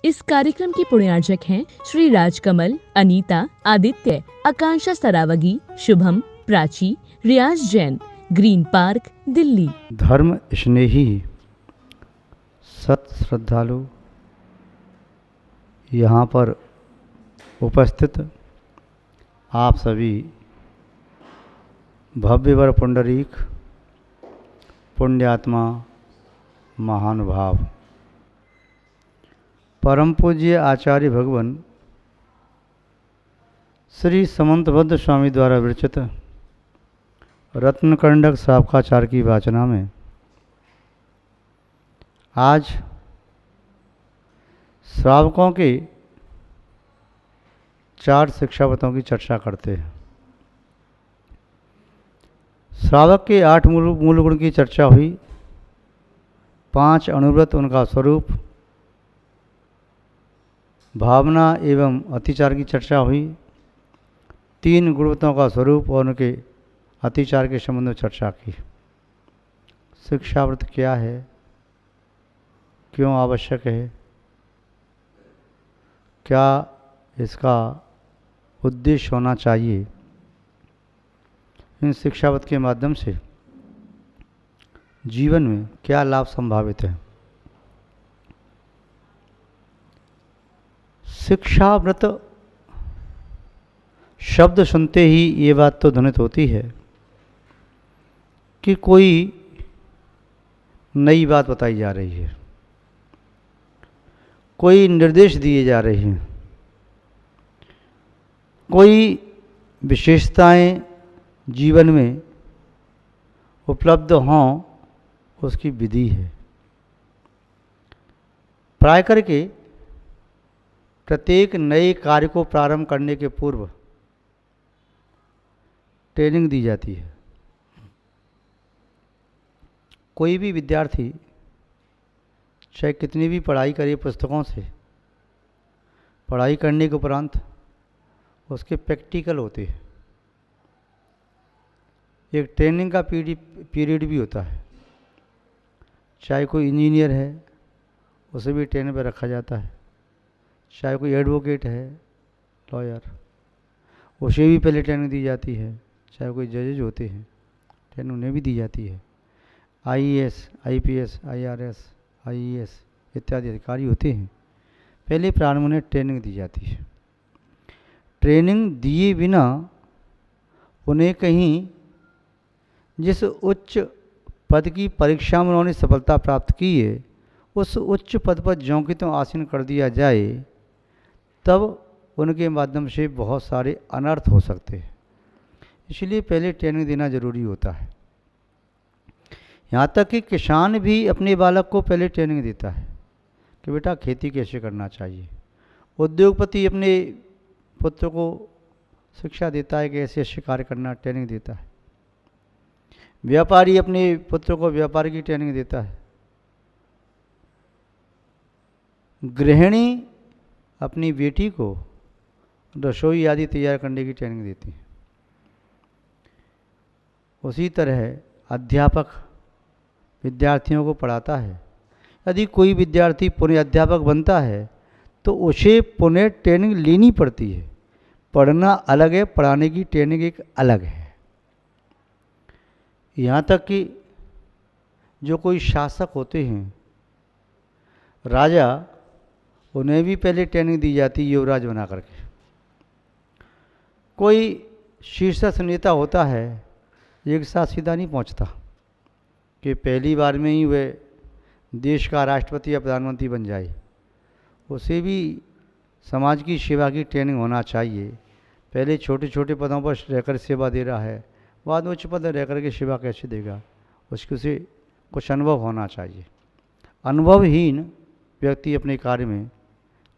इस कार्यक्रम की पुण्यार्चक हैं श्री राजकमल, अनीता, आदित्य, आकांक्षा सरावगी, शुभम, प्राची, रियाज जैन, ग्रीन पार्क, दिल्ली। धर्म स्नेही सत श्रद्धालु यहाँ पर उपस्थित आप सभी भव्यवर पुंडरीक पुण्यात्मा महानुभाव परम पूज्य आचार्य भगवान श्री समंतबद्ध स्वामी द्वारा विरचित रत्नकंडक श्रावकाचार की वाचना में आज श्रावकों के 4 शिक्षावतों की चर्चा करते हैं। श्रावक के 8 मूल गुण की चर्चा हुई, 5 अनुव्रत उनका स्वरूप, भावना एवं अतिचार की चर्चा हुई, 3 गुणवत्ताओं का स्वरूप और उनके अतिचार के संबंध में चर्चा की। शिक्षाव्रत क्या है, क्यों आवश्यक है, क्या इसका उद्देश्य होना चाहिए, इन शिक्षाव्रत के माध्यम से जीवन में क्या लाभ संभावित है। शिक्षाव्रत शब्द सुनते ही ये बात तो ध्वनित होती है कि कोई नई बात बताई जा रही है, कोई निर्देश दिए जा रहे हैं, कोई विशेषताएं जीवन में उपलब्ध हों, उसकी विधि है। प्राय करके प्रत्येक नए कार्य को प्रारंभ करने के पूर्व ट्रेनिंग दी जाती है। कोई भी विद्यार्थी चाहे कितनी भी पढ़ाई करे पुस्तकों से, पढ़ाई करने के उपरांत उसके प्रैक्टिकल होते हैं। एक ट्रेनिंग का पीरियड भी होता है। चाहे कोई इंजीनियर है उसे भी ट्रेनिंग पर रखा जाता है, चाहे कोई एडवोकेट है, लॉयर, उसे भी पहले ट्रेनिंग दी जाती है, चाहे कोई जजेज होते हैं ट्रेनिंग उन्हें भी दी जाती है। आईएएस, आईपीएस, आईआरएस, आईएएस इत्यादि अधिकारी होते हैं, पहले प्रारंभ उन्हें ट्रेनिंग दी जाती है। ट्रेनिंग दिए बिना उन्हें कहीं जिस उच्च पद की परीक्षा में उन्होंने सफलता प्राप्त की है उस उच्च पद पर ज्यों की त्यों आसीन कर दिया जाए, तब उनके माध्यम से बहुत सारे अनर्थ हो सकते हैं। इसलिए पहले ट्रेनिंग देना जरूरी होता है। यहाँ तक कि किसान भी अपने बालक को पहले ट्रेनिंग देता है कि बेटा खेती कैसे करना चाहिए। उद्योगपति अपने पुत्र को शिक्षा देता है कि ऐसे ऐसे कार्य करना, ट्रेनिंग देता है। व्यापारी अपने पुत्र को व्यापार की ट्रेनिंग देता है। गृहिणी अपनी बेटी को रसोई आदि तैयार करने की ट्रेनिंग देती है। उसी तरह अध्यापक विद्यार्थियों को पढ़ाता है। यदि कोई विद्यार्थी पुनः अध्यापक बनता है तो उसे पुनः ट्रेनिंग लेनी पड़ती है। पढ़ना अलग है, पढ़ाने की ट्रेनिंग एक अलग है। यहाँ तक कि जो कोई शासक होते हैं, राजा, उन्हें भी पहले ट्रेनिंग दी जाती है युवराज बना करके। कोई शीर्षस्थ नेता होता है, एक साथ सीधा नहीं पहुँचता कि पहली बार में ही वह देश का राष्ट्रपति या प्रधानमंत्री बन जाए। उसे भी समाज की सेवा की ट्रेनिंग होना चाहिए। पहले छोटे छोटे पदों पर रहकर सेवा दे रहा है, बाद में उच्च पद रह कर के सेवा कैसे देगा, उसके उसे कुछ अनुभव होना चाहिए। अनुभवहीन व्यक्ति अपने कार्य में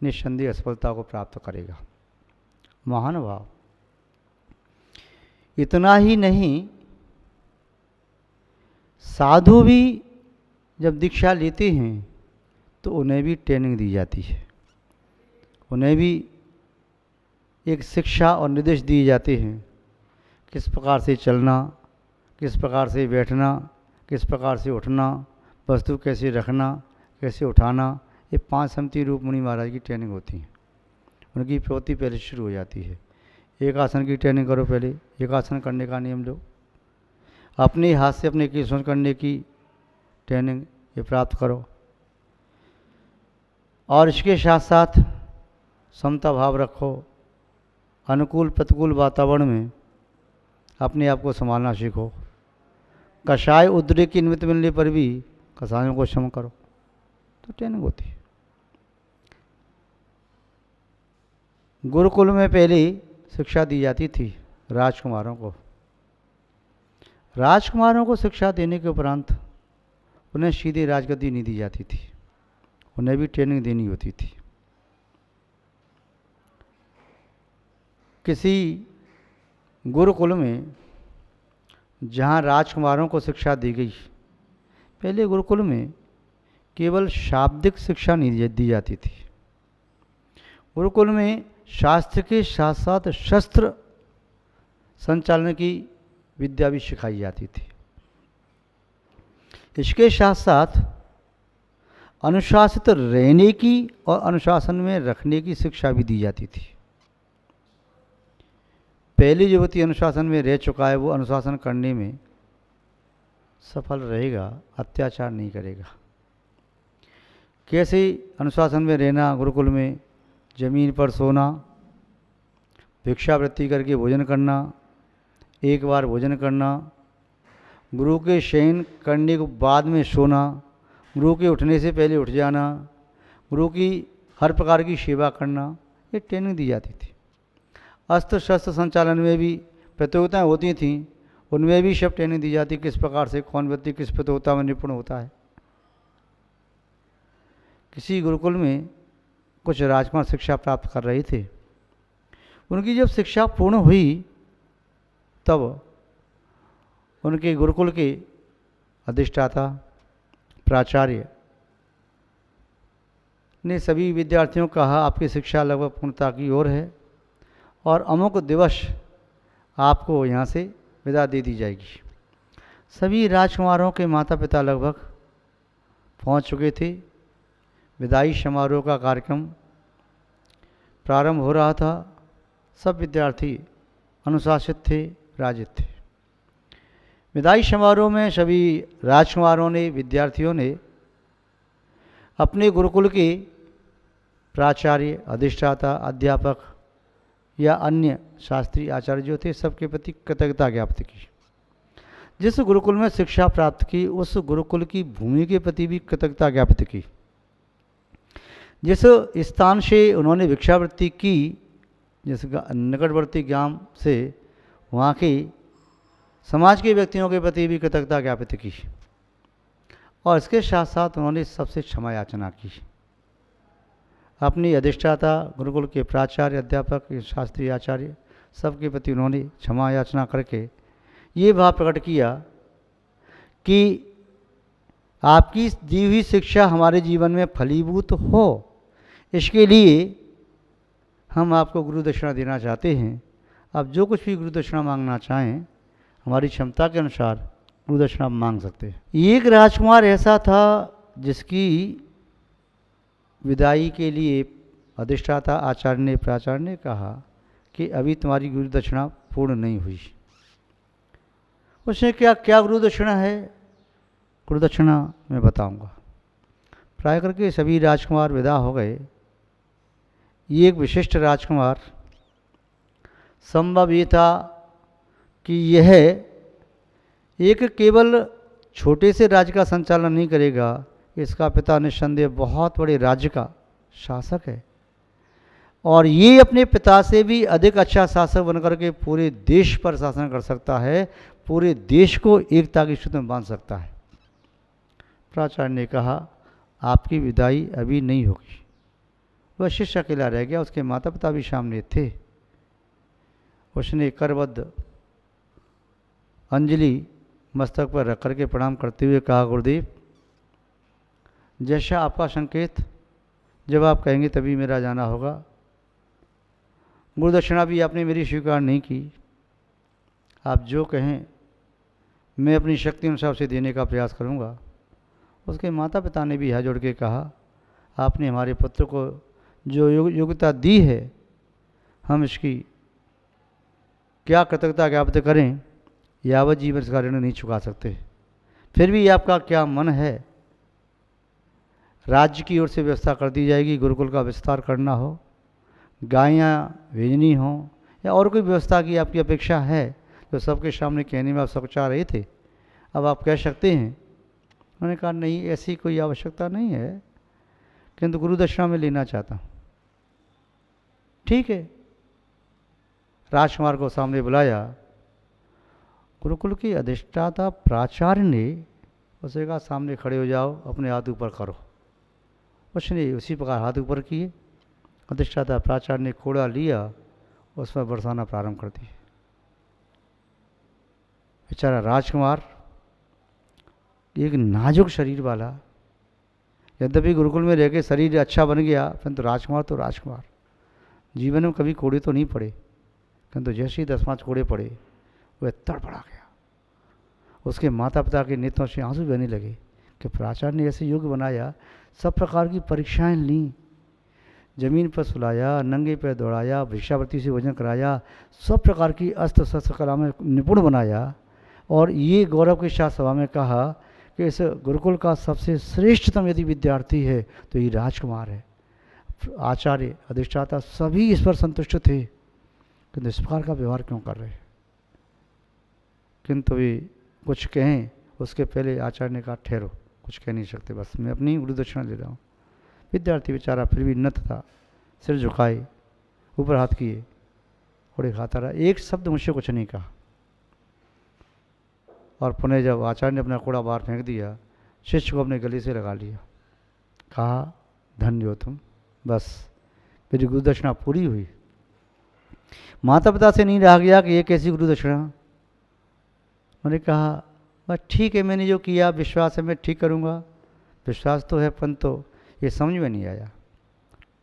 निस्संदेह सफलता को प्राप्त करेगा। महानुभाव, इतना ही नहीं, साधु भी जब दीक्षा लेते हैं तो उन्हें भी ट्रेनिंग दी जाती है। उन्हें भी एक शिक्षा और निर्देश दिए जाते हैं, किस प्रकार से चलना, किस प्रकार से बैठना, किस प्रकार से उठना, वस्तु कैसे रखना, कैसे उठाना, ये 5 समती रूप मुनि महाराज की ट्रेनिंग होती है। उनकी प्रवृत्ति पहले शुरू हो जाती है। एक आसन की ट्रेनिंग करो, पहले एक आसन करने का नियम लो, अपने हाथ से अपने केश करने की ट्रेनिंग ये प्राप्त करो, और इसके साथ साथ समता भाव रखो। अनुकूल प्रतिकूल वातावरण में अपने आप को संभालना सीखो। कषाय उद्रेक की निमित्त मिलने पर भी कषायों को क्षम करो, तो ट्रेनिंग होती है। गुरुकुल में पहले शिक्षा दी जाती थी राजकुमारों को। राजकुमारों को शिक्षा देने के उपरांत उन्हें सीधी राजगद्दी नहीं दी जाती थी, उन्हें भी ट्रेनिंग देनी होती थी। किसी गुरुकुल में जहाँ राजकुमारों को शिक्षा दी गई, पहले गुरुकुल में केवल शाब्दिक शिक्षा नहीं दी जाती थी। गुरुकुल में शास्त्र के साथ साथ शस्त्र संचालन की विद्या भी सिखाई जाती थी। इसके साथ साथ अनुशासित रहने की और अनुशासन में रखने की शिक्षा भी दी जाती थी। पहले जो व्यक्ति अनुशासन में रह चुका है वो अनुशासन करने में सफल रहेगा, अत्याचार नहीं करेगा। कैसे अनुशासन में रहना? गुरुकुल में जमीन पर सोना, भिक्षावृत्ति करके भोजन करना, एक बार भोजन करना, गुरु के शयन करने के बाद में सोना, गुरु के उठने से पहले उठ जाना, गुरु की हर प्रकार की सेवा करना, ये ट्रेनिंग दी जाती थी। अस्त्र शस्त्र संचालन में भी प्रतियोगिताएं होती थीं, उनमें भी सब ट्रेनिंग दी जाती, किस प्रकार से कौन व्यक्ति किस प्रतियोगिता में निपुण होता है। किसी गुरुकुल में कुछ राजकुमार शिक्षा प्राप्त कर रहे थे। उनकी जब शिक्षा पूर्ण हुई तब उनके गुरुकुल के अधिष्ठाता प्राचार्य ने सभी विद्यार्थियों को कहा, आपकी शिक्षा लगभग पूर्णता की ओर है और अमुक दिवस आपको यहाँ से विदा दे दी जाएगी। सभी राजकुमारों के माता पिता लगभग पहुँच चुके थे। विदाई समारोह का कार्यक्रम प्रारंभ हो रहा था। सब विद्यार्थी अनुशासित थे, राजित थे। विदाई समारोह में सभी राजकुमारों ने, विद्यार्थियों ने अपने गुरुकुल के प्राचार्य, अधिष्ठाता, अध्यापक या अन्य शास्त्रीय आचार्य जो थे, सबके प्रति कृतज्ञता ज्ञापित की। जिस गुरुकुल में शिक्षा प्राप्त की उस गुरुकुल की भूमि के प्रति भी कृतज्ञता ज्ञापित की। जिस स्थान से उन्होंने भिक्षावृत्ति की, जिस निकटवर्ती ग्राम से, वहाँ के समाज के व्यक्तियों के प्रति भी कृतज्ञता ज्ञापित की और इसके साथ साथ उन्होंने सबसे क्षमा याचना की। अपनी अधिष्ठाता, गुरुकुल के प्राचार्य, अध्यापक, शास्त्रीय आचार्य सबके प्रति उन्होंने क्षमा याचना करके ये भाव प्रकट किया कि आपकी दी हुई शिक्षा हमारे जीवन में फलीभूत हो, इसके लिए हम आपको गुरु दक्षिणा देना चाहते हैं। आप जो कुछ भी गुरु दक्षिणा मांगना चाहें, हमारी क्षमता के अनुसार गुरु दक्षिणा मांग सकते हैं। एक राजकुमार ऐसा था जिसकी विदाई के लिए अधिष्ठाता आचार्य ने, प्राचार्य ने कहा कि अभी तुम्हारी गुरु दक्षिणा पूर्ण नहीं हुई। उसने क्या गुरु दक्षिणा है? गुरु दक्षिणा मैं बताऊंगा। प्राय करके सभी राजकुमार विदा हो गए। ये एक विशिष्ट राजकुमार, संभव ये था कि यह एक केवल छोटे से राज्य का संचालन नहीं करेगा, इसका पिता निस्संदेह बहुत बड़े राज्य का शासक है और ये अपने पिता से भी अधिक अच्छा शासक बनकर के पूरे देश पर शासन कर सकता है, पूरे देश को एकता की सूत्र में बांध सकता है। प्राचार्य ने कहा, आपकी विदाई अभी नहीं होगी। वह शिष्य अकेला रह गया, उसके माता पिता भी सामने थे। उसने करबद्ध अंजलि मस्तक पर रख करके प्रणाम करते हुए कहा, गुरुदेव, जैसा आपका संकेत, जब आप कहेंगे तभी मेरा जाना होगा। गुरुदक्षिणा भी आपने मेरी स्वीकार नहीं की। आप जो कहें मैं अपनी शक्ति अनुसार से देने का प्रयास करूंगा। उसके माता पिता ने भी हाथ जोड़ के कहा, आपने हमारे पुत्र को जो योग्यता दी है, हम इसकी क्या कृतज्ञता ज्ञापित करें, यावत जीवन इसका ऋण नहीं चुका सकते। फिर भी आपका क्या मन है, राज्य की ओर से व्यवस्था कर दी जाएगी, गुरुकुल का विस्तार करना हो, गायें भेजनी हो, या और कोई व्यवस्था की आपकी अपेक्षा है जो सबके सामने कहने में आप सब चाह रहे थे, अब आप कह सकते हैं। उन्होंने कहा नहीं, ऐसी कोई आवश्यकता नहीं है, किंतु गुरु दक्षिणा में लेना चाहता हूँ। ठीक है, राजकुमार को सामने बुलाया। गुरुकुल की अधिष्ठाता प्राचार्य ने उसे कहा सामने खड़े हो जाओ, अपने हाथ ऊपर करो। उसने उसी प्रकार हाथ ऊपर किए। अधिष्ठाता प्राचार्य ने कोड़ा लिया, उस पर बरसाना प्रारंभ कर दिए। बेचारा राजकुमार एक नाजुक शरीर वाला, यद्यपि गुरुकुल में रह के शरीर अच्छा बन गया, परंतु राजकुमार तो राजकुमार, जीवन में कभी कोड़े तो नहीं पड़े, किंतु जैसे ही 10-5 कोड़े पड़े वह तड़पड़ा गया। उसके माता पिता के नेत्रों से आंसू बहने लगे कि प्राचार्य ने ऐसे योग्य बनाया, सब प्रकार की परीक्षाएं ली, जमीन पर सुलाया, नंगे पैर दौड़ाया, भिक्षावृत्ति से भोजन कराया, सब प्रकार की अस्त्र शस्त्र कला में निपुण बनाया, और ये गौरव के साथ सभा में कहा कि इस गुरुकुल का सबसे श्रेष्ठतम यदि विद्यार्थी है तो ये राजकुमार है। आचार्य, अधिष्ठाता सभी इस पर संतुष्ट थे, किंतु इस प्रकार का व्यवहार क्यों कर रहे हैं। किंतु वे कुछ कहें उसके पहले आचार्य ने कहा ठहरो, कुछ कह नहीं सकते, बस मैं अपनी गुरु दक्षिणा ले रहा हूँ। विद्यार्थी बेचारा फिर भी नत था, सिर झुकाए, ऊपर हाथ किए, थोड़े खाता रहा, एक शब्द मुझसे कुछ नहीं कहा। और पुनः जब आचार्य ने अपना कोड़ा बाहर फेंक दिया, शिष्य को अपने गले से लगा लिया, कहा धन्य हो तुम, बस मेरी गुरु दक्षिणा पूरी हुई। माता पिता से नहीं रहा गया कि ये कैसी गुरु दक्षिणा। उन्होंने कहा बस ठीक है, मैंने जो किया विश्वास है मैं ठीक करूँगा। विश्वास तो है, परंतु ये समझ में नहीं आया।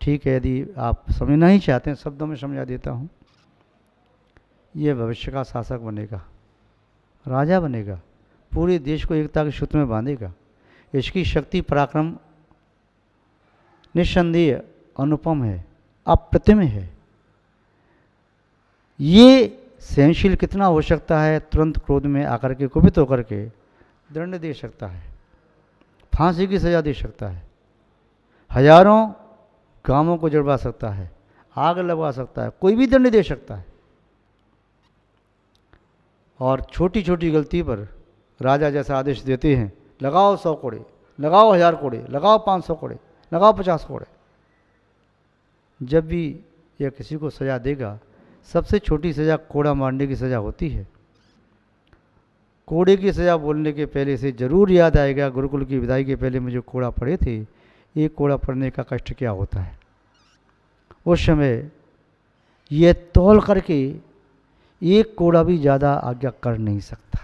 ठीक है, यदि आप समझना ही चाहते हैं शब्दों में समझा देता हूँ। ये भविष्य का शासक बनेगा, राजा बनेगा, पूरे देश को एकता के सूत्र में बांधेगा। इसकी शक्ति पराक्रम निस्संदेह अनुपम है, अप्रतिम है। ये सहनशील कितना हो सकता है, तुरंत क्रोध में आकर के कुपित होकर के दंड दे सकता है, फांसी की सजा दे सकता है, हजारों गांवों को जड़वा सकता है, आग लगवा सकता है, कोई भी दंड दे सकता है। और छोटी छोटी गलती पर राजा जैसा आदेश देते हैं, लगाओ 100 कोड़े, लगाओ 1000 कोड़े, लगाओ 500 कोड़े, लगाओ 50 कोड़े। जब भी यह किसी को सजा देगा, सबसे छोटी सजा कोड़ा मारने की सजा होती है। कोड़े की सजा बोलने के पहले से जरूर याद आएगा, गुरुकुल की विदाई के पहले मुझे कोड़ा पड़े थे, एक कोड़ा पड़ने का कष्ट क्या होता है। उस समय यह तौल करके एक कोड़ा भी ज़्यादा आज्ञा कर नहीं सकता।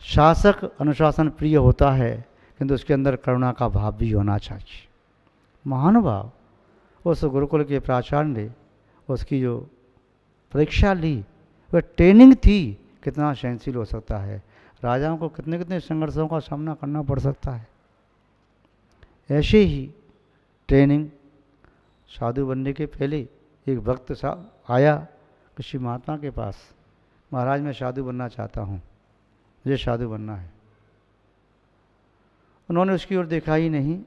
शासक अनुशासन प्रिय होता है, किंतु उसके अंदर करुणा का भाव भी होना चाहिए। महानुभाव, उस गुरुकुल के प्राचार्य ने उसकी जो परीक्षा ली, वह ट्रेनिंग थी, कितना सहनशील हो सकता है। राजाओं को कितने कितने संघर्षों का सामना करना पड़ सकता है। ऐसे ही ट्रेनिंग साधु बनने के पहले एक भक्त साहब आया किसी महात्मा के पास, महाराज मैं साधु बनना चाहता हूँ, मुझे साधु बनना है। उन्होंने उसकी ओर देखा ही नहीं,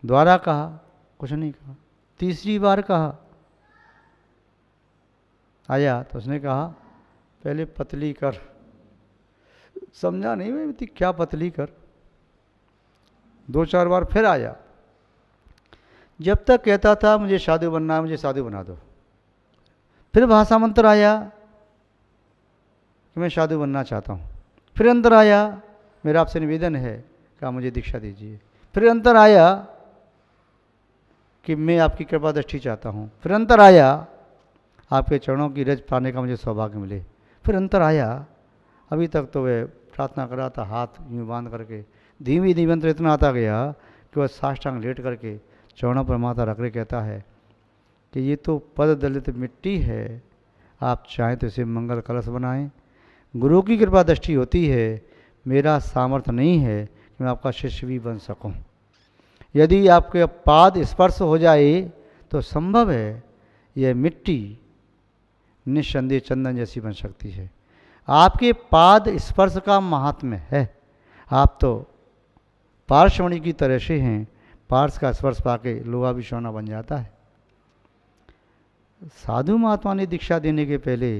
दोबारा कहा, कुछ नहीं कहा, तीसरी बार कहा, आया तो उसने कहा पहले पतली कर। समझा नहीं मैं क्या पतली कर। 2-4 बार फिर आया, जब तक कहता था मुझे साधु बनना है, मुझे साधु बना दो। फिर भाषा मंत्र आया कि मैं साधु बनना चाहता हूँ। फिर अंतर आया, मेरा आपसे निवेदन है, कहा मुझे दीक्षा दीजिए। फिर अंतर आया कि मैं आपकी कृपा दृष्टि चाहता हूँ। फिर अंतर आया आपके चरणों की रज पाने का मुझे सौभाग्य मिले। फिर अंतर आया, अभी तक तो वह प्रार्थना कर रहा था हाथ यूँ बांध करके, धीमी धीमी अंतर इतना आता गया कि वह साष्टांग लेट करके चरणों पर माथा रख के कहता है कि ये तो पद दलित मिट्टी है, आप चाहें तो इसे मंगल कलश बनाएं। गुरु की कृपा दृष्टि होती है, मेरा सामर्थ्य नहीं है कि मैं आपका शिष्य भी बन सकूं। यदि आपके पाद स्पर्श हो जाए तो संभव है यह मिट्टी निस्संदेह चंदन जैसी बन सकती है। आपके पाद स्पर्श का महात्म्य है। आप तो पार्श्वमणि की तरह से हैं, पार्श का स्पर्श पाके लोहा भी सोना बन जाता है। साधु महात्मा ने दीक्षा देने के पहले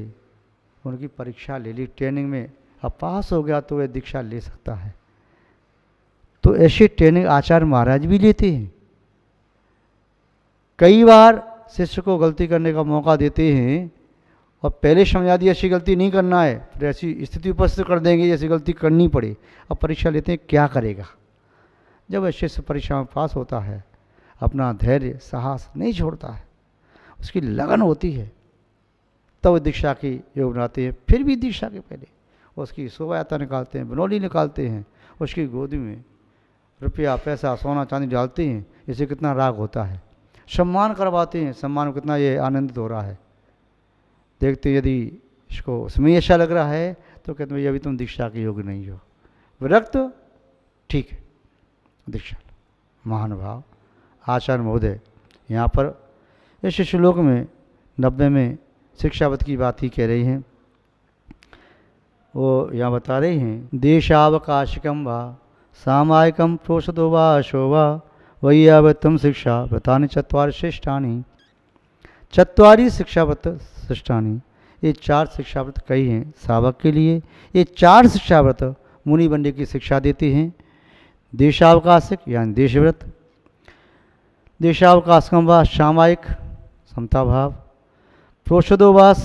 उनकी परीक्षा ले ली, ट्रेनिंग में अब पास हो गया तो वह दीक्षा ले सकता है। तो ऐसी ट्रेनिंग आचार्य महाराज भी लेते हैं। कई बार शिष्य को गलती करने का मौका देते हैं और पहले समझा दिया ऐसी गलती नहीं करना है, फिर ऐसी स्थिति उपस्थित कर देंगे जैसी गलती करनी पड़े। अब परीक्षा लेते हैं क्या करेगा। जब वह शिष्य परीक्षा में पास होता है, अपना धैर्य साहस नहीं छोड़ता है, उसकी लगन होती है, तब दीक्षा की योग बनाते हैं। फिर भी दीक्षा के पहले उसकी शोभा यात्रा निकालते हैं, बनौली निकालते हैं, उसकी गोदी में रुपया पैसा सोना चांदी डालते हैं। इसे कितना राग होता है। सम्मान करवाते हैं, सम्मान में कितना ये आनंदित हो रहा है। देखते यदि इसको उसमें ऐसा लग रहा है तो कहते हैं अभी तुम दीक्षा के योग्य नहीं हो, विरक्त, ठीक है दीक्षा। महानुभाव आचार्य महोदय यहाँ पर इस श्लोक में 90 में शिक्षावत की बात ही कह रही हैं। वो यहाँ बता रहे हैं देशावकाशिकम वा सामायिकम प्रोषदो वा शोभा वैयावतम शिक्षा व्रतानि चत्वारि श्रेष्ठानि। चत्वारि शिक्षाव्रत श्रेष्ठानि, ये 4 शिक्षाव्रत कही हैं सावक के लिए। ये 4 शिक्षाव्रत मुनि बनने की शिक्षा देते हैं। देशावकाशिक यानी देशव्रत, देशावकाशकम वा सामायिक समता भाव, प्रोषदोवास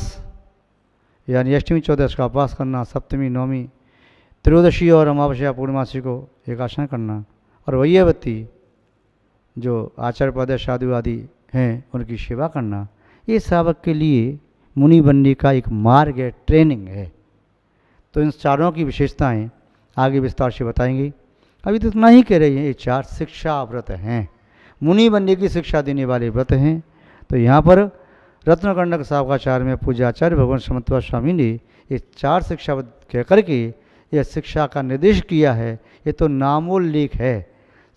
यानी अष्टमी चौदश का उपवास करना, सप्तमी नवमी त्रयोदशी और अमावस्या पूर्णमासी को एकासन करना, और वैयावती जो आचार्य पद साधु आदि हैं उनकी सेवा करना। ये सावक के लिए मुनि बनने का एक मार्ग है, ट्रेनिंग है। तो इन चारों की विशेषताएं आगे विस्तार से बताएंगे। अभी तो इतना ही कह रही हैं, ये 4 शिक्षा व्रत हैं, मुनि बनने की शिक्षा देने वाले व्रत हैं। तो यहाँ पर रत्नकंडक सावकाचार्य में पूज्याचार्य भगवान समत्वा स्वामी ने ये 4 शिक्षा व्रत कह करके यह शिक्षा का निर्देश किया है। ये तो नामोल्लेख है।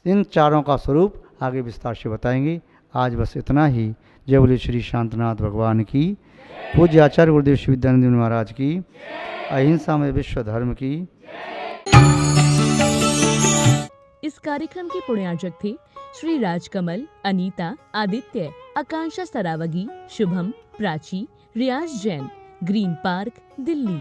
इन चारों का स्वरूप आगे विस्तार से बताएंगे। आज बस इतना ही। जय बोले श्री शांतनाथ भगवान की, पूज्य आचार्य गुरुदेव श्री विद्यानंद महाराज की, अहिंसा में विश्व धर्म की। इस कार्यक्रम के पुण्यार्चक थे श्री राजकमल, अनीता, आदित्य, आकांक्षा सरावगी, शुभम, प्राची, रियाज जैन, ग्रीन पार्क, दिल्ली।